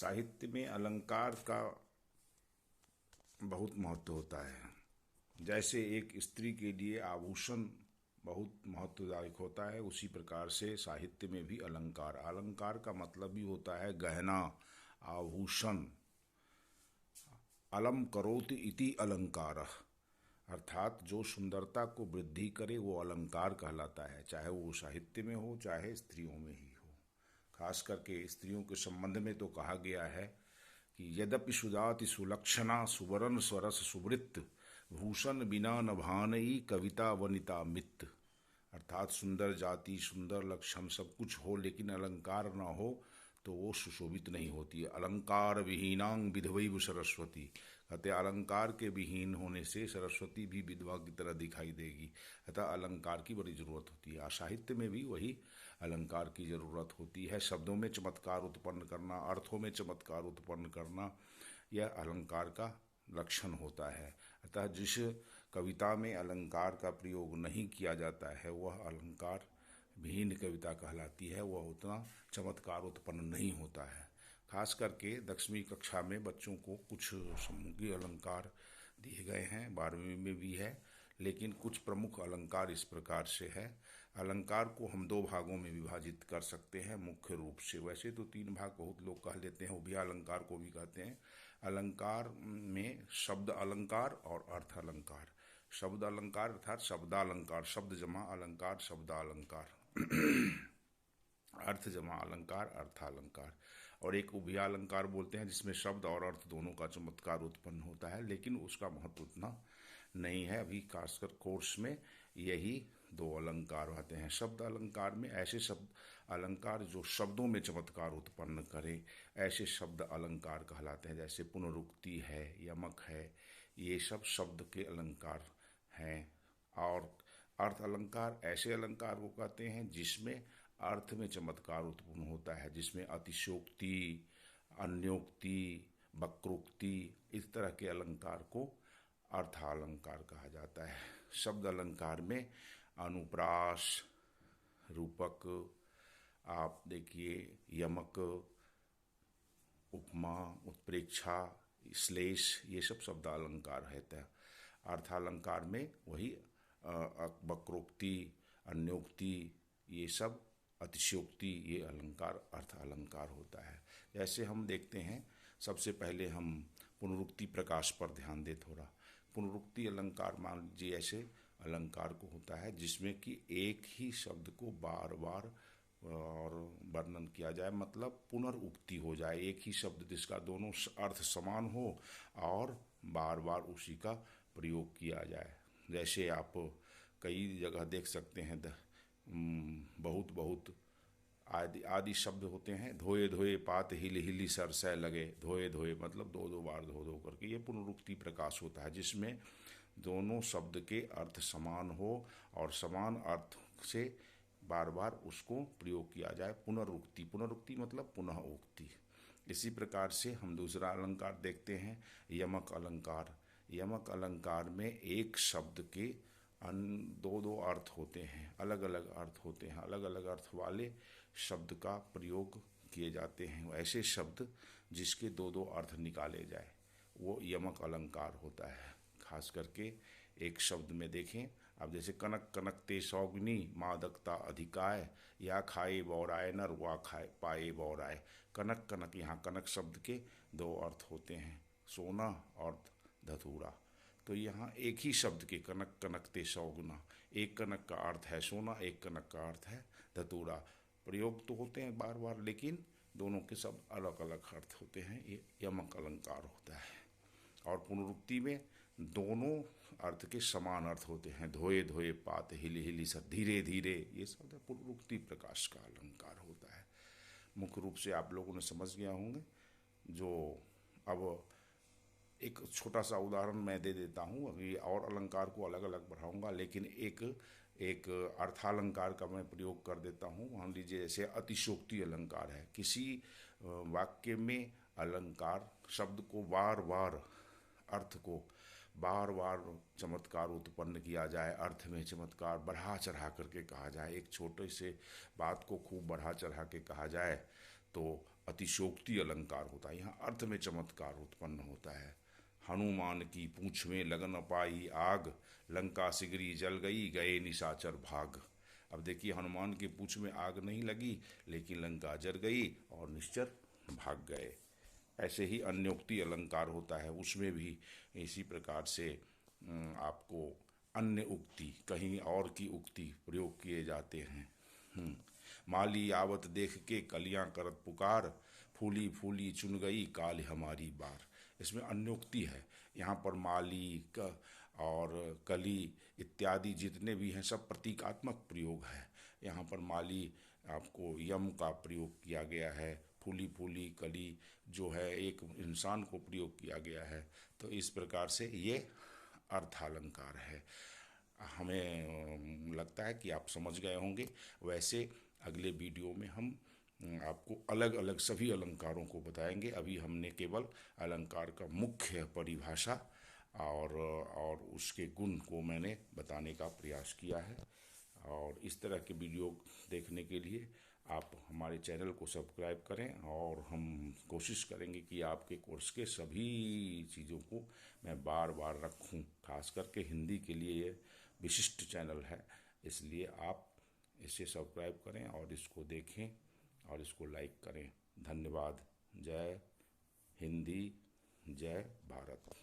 साहित्य में अलंकार का बहुत महत्व होता है। जैसे एक स्त्री के लिए आभूषण बहुत महत्वदायक होता है, उसी प्रकार से साहित्य में भी अलंकार। अलंकार का मतलब ही होता है गहना, आभूषण। अलम करोति इति अलंकारः, अर्थात जो सुंदरता को वृद्धि करे वो अलंकार कहलाता है, चाहे वो साहित्य में हो चाहे स्त्रियों में ही हो। खास करके स्त्रियों के संबंध में तो कहा गया है कि यद्यपि सुजाति सुलक्षणा सुवर्ण स्वरस सुवृत्त भूषण बिना न भानई कविता वनिता मित्त। अर्थात सुंदर जाति, सुंदर लक्षण सब कुछ हो, लेकिन अलंकार न हो तो वो सुशोभित नहीं होती है। अलंकार विहीनांग विधवैव सरस्वती, कहते अलंकार के विहीन होने से सरस्वती भी विधवा की तरह दिखाई देगी। अतः अलंकार की बड़ी जरूरत होती है। साहित्य में भी वही अलंकार की जरूरत होती है। शब्दों में चमत्कार उत्पन्न करना, अर्थों में चमत्कार उत्पन्न करना, यह अलंकार का लक्षण होता है। अतः जिस कविता में अलंकार का प्रयोग नहीं किया जाता है वह अलंकार विहीन कविता कहलाती है, वह उतना चमत्कार उत्पन्न नहीं होता है। खास करके 10वीं कक्षा में बच्चों को कुछ समूही अलंकार दिए गए हैं, 12वीं में भी है, लेकिन कुछ प्रमुख अलंकार इस प्रकार से है। अलंकार को हम 2 भागों में विभाजित कर सकते हैं मुख्य रूप से। वैसे तो 3 भाग बहुत लोग कह लेते हैं, उभय अलंकार को भी कहते हैं। अलंकार में शब्द अलंकार और अर्थ अलंकार। शब्द अलंकार अर्थात शब्दालंकार, शब्द जमा अलंकार शब्दालंकार, अर्थ जमा अलंकार अर्थालंकार। और एक उभयालंकार बोलते हैं जिसमें शब्द और अर्थ दोनों का चमत्कार उत्पन्न होता है, लेकिन उसका महत्व उतना नहीं है। अभी खासकर कोर्स में यही 2 अलंकार आते हैं। शब्द अलंकार में ऐसे शब्द अलंकार जो शब्दों में चमत्कार उत्पन्न करें, ऐसे शब्द अलंकार कहलाते हैं। जैसे पुनरुक्ति है, यमक है, ये सब शब्द के अलंकार हैं। और अर्थ अलंकार ऐसे अलंकार को कहते हैं जिसमें अर्थ में चमत्कार उत्पन्न होता है, जिसमें अतिशयोक्ति, अन्योक्ति, वक्रोक्ति, इस तरह के अलंकार को अर्थालंकार कहा जाता है। शब्द अलंकार में अनुप्रास, रूपक, आप देखिए यमक, उपमा, उत्प्रेक्षा, श्लेष, ये सब शब्द अलंकार है। अर्थालंकार में वही वक्रोक्ति, अन्योक्ति, ये सब अतिशयोक्ति, ये अलंकार अर्थ अलंकार होता है। जैसे हम देखते हैं, सबसे पहले हम पुनरुक्ति प्रकाश पर ध्यान दें थोड़ा। पुनरुक्ति अलंकार मान लीजिए ऐसे अलंकार को होता है जिसमें कि एक ही शब्द को बार बार और वर्णन किया जाए, मतलब पुनरुक्ति हो जाए। एक ही शब्द जिसका दोनों अर्थ समान हो और बार बार उसी का प्रयोग किया जाए। जैसे आप कई जगह देख सकते हैं, बहुत बहुत आदि शब्द होते हैं। धोए धोए पात हिल हिली सरसै लगे, धोए धोए मतलब 2 बार धो धो करके, ये पुनरुक्ति प्रकाश होता है जिसमें दोनों शब्द के अर्थ समान हो और समान अर्थ से बार बार उसको प्रयोग किया जाए। पुनरुक्ति, पुनरुक्ति मतलब पुनः उक्ति। इसी प्रकार से हम दूसरा अलंकार देखते हैं, यमक अलंकार। यमक अलंकार में एक शब्द के 2 अर्थ होते हैं, अलग अलग अर्थ होते हैं, अलग अलग अर्थ वाले शब्द का प्रयोग किए जाते हैं। ऐसे शब्द जिसके 2 अर्थ निकाले जाए वो यमक अलंकार होता है। खास करके एक शब्द में देखें अब, जैसे कनक कनकते सौगनी मादकता अधिकाय, या खाए बौराए नर वा खाए पाए बौराए। कनक कनक, यहाँ कनक शब्द के 2 अर्थ होते हैं, सोना और धतूरा। तो यहाँ एक ही शब्द के कनक कनकते सौगुना, एक कनक का अर्थ है सोना, एक कनक का अर्थ है धतूरा। प्रयोग तो होते हैं बार बार, लेकिन दोनों के सब अलग अलग अर्थ होते हैं। ये यमक अलंकार होता है। और पुनरुक्ति में दोनों अर्थ के समान अर्थ होते हैं। धोए धोए पात हिली हिली सर, धीरे धीरे, ये सब पुनरुक्ति प्रकाश का अलंकार होता है। मुख्य रूप से आप लोगों ने समझ गया होंगे। जो अब एक छोटा सा उदाहरण मैं दे देता हूँ, अभी और अलंकार को अलग अलग बढ़ाऊंगा, लेकिन एक अर्थालंकार का मैं प्रयोग कर देता हूँ। मान लीजिए जैसे अतिशयोक्ति अलंकार है। किसी वाक्य में अलंकार शब्द को बार बार अर्थ को बार बार चमत्कार उत्पन्न किया जाए, अर्थ में चमत्कार बढ़ा चढ़ा करके कहा जाए, एक छोटे से बात को खूब बढ़ा चढ़ा के कहा जाए तो अतिशोक्ति अलंकार होता है। यहाँ अर्थ में चमत्कार उत्पन्न होता है। हनुमान की पूंछ में लगन पाई आग, लंका सिगरी जल गई, गए निशाचर भाग। अब देखिए, हनुमान की पूंछ में आग नहीं लगी, लेकिन लंका जल गई और निश्चर भाग गए। ऐसे ही अन्योक्ति अलंकार होता है, उसमें भी इसी प्रकार से आपको अन्य उक्ति, कहीं और की उक्ति प्रयोग किए जाते हैं। माली आवत देख के कलियां करत पुकार, फूली फूली चुन गई काल हमारी बार। इसमें अन्योक्ति है। यहाँ पर माली और कली इत्यादि जितने भी हैं सब प्रतीकात्मक प्रयोग है। यहाँ पर माली आपको यम का प्रयोग किया गया है, फूली फूली कली जो है एक इंसान को प्रयोग किया गया है। तो इस प्रकार से ये अर्थालंकार है। हमें लगता है कि आप समझ गए होंगे। वैसे अगले वीडियो में हम आपको अलग अलग सभी अलंकारों को बताएंगे। अभी हमने केवल अलंकार का मुख्य परिभाषा और उसके गुण को मैंने बताने का प्रयास किया है। और इस तरह के वीडियो देखने के लिए आप हमारे चैनल को सब्सक्राइब करें, और हम कोशिश करेंगे कि आपके कोर्स के सभी चीज़ों को मैं बार बार रखूं। खास करके हिंदी के लिए ये विशिष्ट चैनल है, इसलिए आप इसे सब्सक्राइब करें और इसको देखें और इसको लाइक करें। धन्यवाद। जय हिंदी, जय भारत।